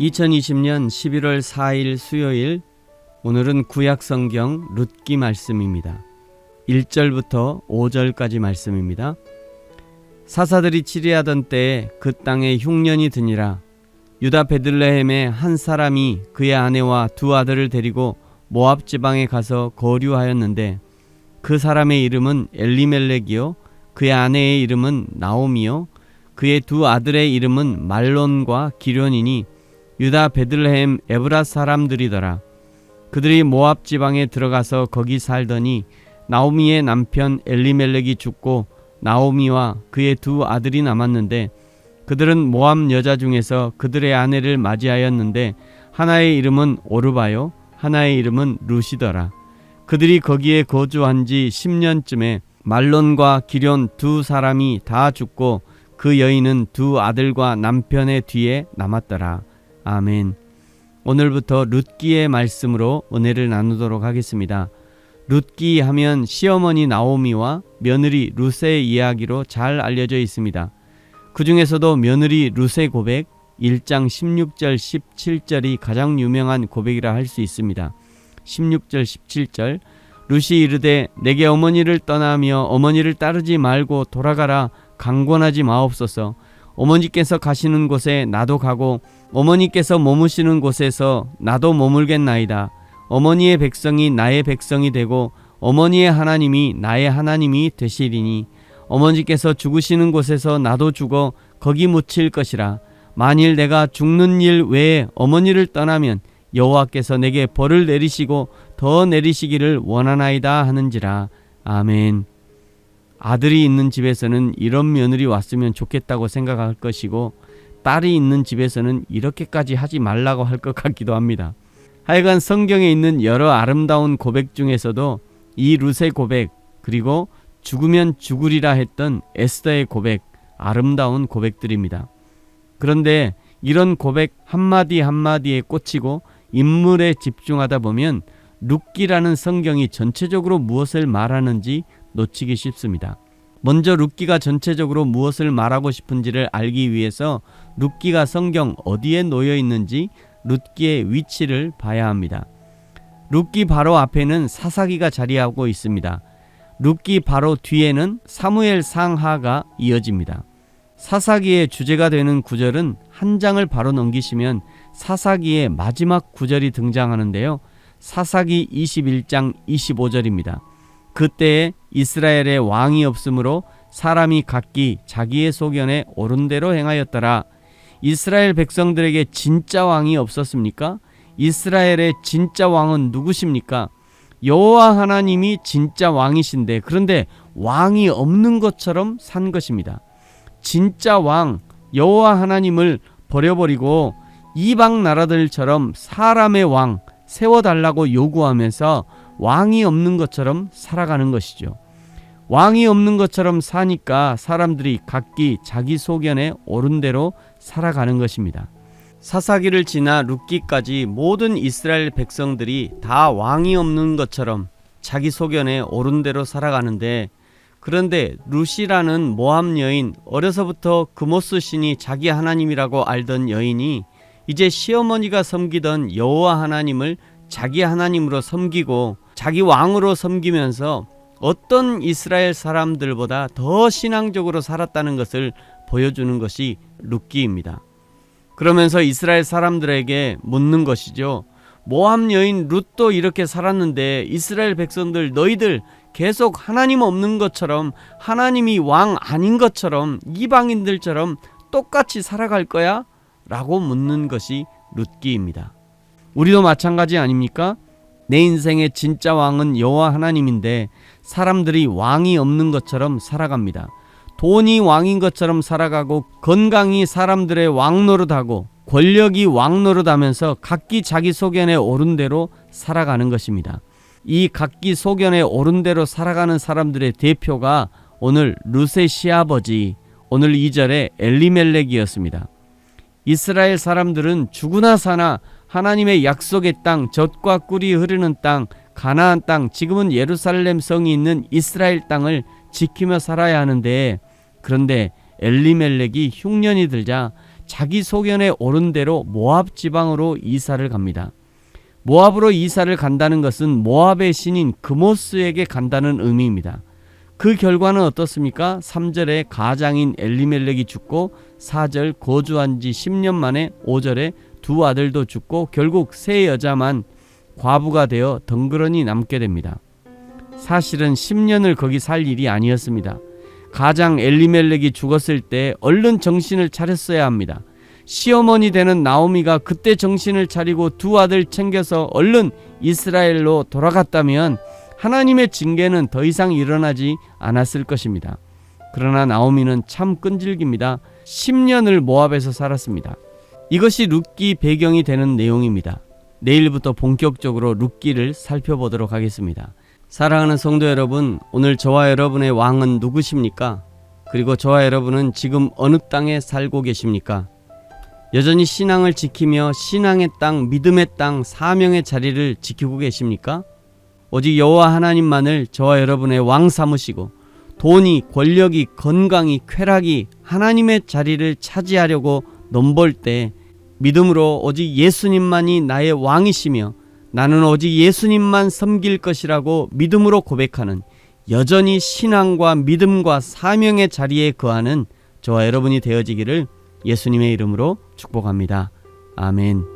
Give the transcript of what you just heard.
2020년 11월 4일 수요일, 오늘은 구약성경 룻기 말씀입니다. 1절부터 5절까지 말씀입니다. 사사들이 치리하던 때에 그 땅에 흉년이 드니라. 유다 베들레헴에 한 사람이 그의 아내와 두 아들을 데리고 모압 지방에 가서 거류하였는데, 그 사람의 이름은 엘리멜렉이요 그의 아내의 이름은 나오미요 그의 두 아들의 이름은 말론과 기련이니 유다 베들레헴 에브라 사람들이더라. 그들이 모압 지방에 들어가서 거기 살더니 나오미의 남편 엘리멜렉이 죽고 나오미와 그의 두 아들이 남았는데, 그들은 모압 여자 중에서 그들의 아내를 맞이하였는데 하나의 이름은 오르바요 하나의 이름은 룻이더라. 그들이 거기에 거주한 지 10년쯤에 말론과 기련 두 사람이 다 죽고 그 여인은 두 아들과 남편의 뒤에 남았더라. 아멘. 오늘부터 룻기의 말씀으로 은혜를 나누도록 하겠습니다. 룻기 하면 시어머니 나오미와 며느리 룻의 이야기로 잘 알려져 있습니다. 그 중에서도 며느리 룻의 고백 1장 16절 17절이 가장 유명한 고백이라 할 수 있습니다. 16절 17절 룻이 이르되 내게 어머니를 떠나며 어머니를 따르지 말고 돌아가라. 강권하지 마옵소서. 어머니께서 가시는 곳에 나도 가고 어머니께서 머무시는 곳에서 나도 머물겠나이다. 어머니의 백성이 나의 백성이 되고 어머니의 하나님이 나의 하나님이 되시리니 어머니께서 죽으시는 곳에서 나도 죽어 거기 묻힐 것이라. 만일 내가 죽는 일 외에 어머니를 떠나면 여호와께서 내게 벌을 내리시고 더 내리시기를 원하나이다 하는지라. 아멘. 아들이 있는 집에서는 이런 며느리 왔으면 좋겠다고 생각할 것이고, 딸이 있는 집에서는 이렇게까지 하지 말라고 할 것 같기도 합니다. 하여간 성경에 있는 여러 아름다운 고백 중에서도 이 룻의 고백, 그리고 죽으면 죽으리라 했던 에스더의 고백, 아름다운 고백들입니다. 그런데 이런 고백 한마디 한마디에 꽂히고 인물에 집중하다 보면 룻기라는 성경이 전체적으로 무엇을 말하는지 놓치기 쉽습니다. 먼저 룻기가 전체적으로 무엇을 말하고 싶은지를 알기 위해서 룻기가 성경 어디에 놓여 있는지 룻기의 위치를 봐야 합니다. 룻기 바로 앞에는 사사기가 자리하고 있습니다. 룻기 바로 뒤에는 사무엘 상하가 이어집니다. 사사기의 주제가 되는 구절은 한 장을 바로 넘기시면 사사기의 마지막 구절이 등장하는데요. 사사기 21장 25절입니다. 그때에 이스라엘에 왕이 없으므로 사람이 각기 자기의 소견에 옳은 대로 행하였더라. 이스라엘 백성들에게 진짜 왕이 없었습니까? 이스라엘의 진짜 왕은 누구십니까? 여호와 하나님이 진짜 왕이신데, 그런데 왕이 없는 것처럼 산 것입니다. 진짜 왕 여호와 하나님을 버려버리고 이방 나라들처럼 사람의 왕 세워달라고 요구하면서 왕이 없는 것처럼 살아가는 것이죠. 왕이 없는 것처럼 사니까 사람들이 각기 자기 소견에 옳은 대로 살아가는 것입니다. 사사기를 지나 룻기까지 모든 이스라엘 백성들이 다 왕이 없는 것처럼 자기 소견에 옳은 대로 살아가는데, 그런데 룻이라는 모압 여인, 어려서부터 그모스 신이 자기 하나님이라고 알던 여인이 이제 시어머니가 섬기던 여호와 하나님을 자기 하나님으로 섬기고 자기 왕으로 섬기면서 어떤 이스라엘 사람들보다 더 신앙적으로 살았다는 것을 보여주는 것이 룻기입니다. 그러면서 이스라엘 사람들에게 묻는 것이죠. 모압 여인 룻도 이렇게 살았는데 이스라엘 백성들 너희들 계속 하나님 없는 것처럼, 하나님이 왕 아닌 것처럼, 이방인들처럼 똑같이 살아갈 거야? 라고 묻는 것이 룻기입니다. 우리도 마찬가지 아닙니까? 내 인생의 진짜 왕은 여호와 하나님인데 사람들이 왕이 없는 것처럼 살아갑니다. 돈이 왕인 것처럼 살아가고, 건강이 사람들의 왕 노릇하고, 권력이 왕 노릇하면서 각기 자기 소견에 옳은 대로 살아가는 것입니다. 이 각기 소견에 옳은 대로 살아가는 사람들의 대표가 오늘 룻의 시아버지, 오늘 2절에 엘리멜렉이었습니다. 이스라엘 사람들은 죽으나 사나 하나님의 약속의 땅, 젖과 꿀이 흐르는 땅, 가나안 땅, 지금은 예루살렘 성이 있는 이스라엘 땅을 지키며 살아야 하는데, 그런데 엘리멜렉이 흉년이 들자 자기 소견에 오른 대로 모압 지방으로 이사를 갑니다. 모압으로 이사를 간다는 것은 모압의 신인 그모스에게 간다는 의미입니다. 그 결과는 어떻습니까? 3절에 가장인 엘리멜렉이 죽고 4절 거주한 지 10년 만에 5절에 두 아들도 죽고 결국 세 여자만 과부가 되어 덩그러니 남게 됩니다. 사실은 10년을 거기 살 일이 아니었습니다. 가장 엘리멜렉이 죽었을 때 얼른 정신을 차렸어야 합니다. 시어머니 되는 나오미가 그때 정신을 차리고 두 아들 챙겨서 얼른 이스라엘로 돌아갔다면 하나님의 징계는 더 이상 일어나지 않았을 것입니다. 그러나 나오미는 참 끈질깁니다. 10년을 모압에서 살았습니다. 이것이 룻기 배경이 되는 내용입니다. 내일부터 본격적으로 룻기를 살펴보도록 하겠습니다. 사랑하는 성도 여러분, 오늘 저와 여러분의 왕은 누구십니까? 그리고 저와 여러분은 지금 어느 땅에 살고 계십니까? 여전히 신앙을 지키며 신앙의 땅, 믿음의 땅, 사명의 자리를 지키고 계십니까? 오직 여호와 하나님만을 저와 여러분의 왕 삼으시고 돈이, 권력이, 건강이, 쾌락이 하나님의 자리를 차지하려고 넘볼 때 믿음으로 오직 예수님만이 나의 왕이시며 나는 오직 예수님만 섬길 것이라고 믿음으로 고백하는, 여전히 신앙과 믿음과 사명의 자리에 거하는 저와 여러분이 되어지기를 예수님의 이름으로 축복합니다. 아멘.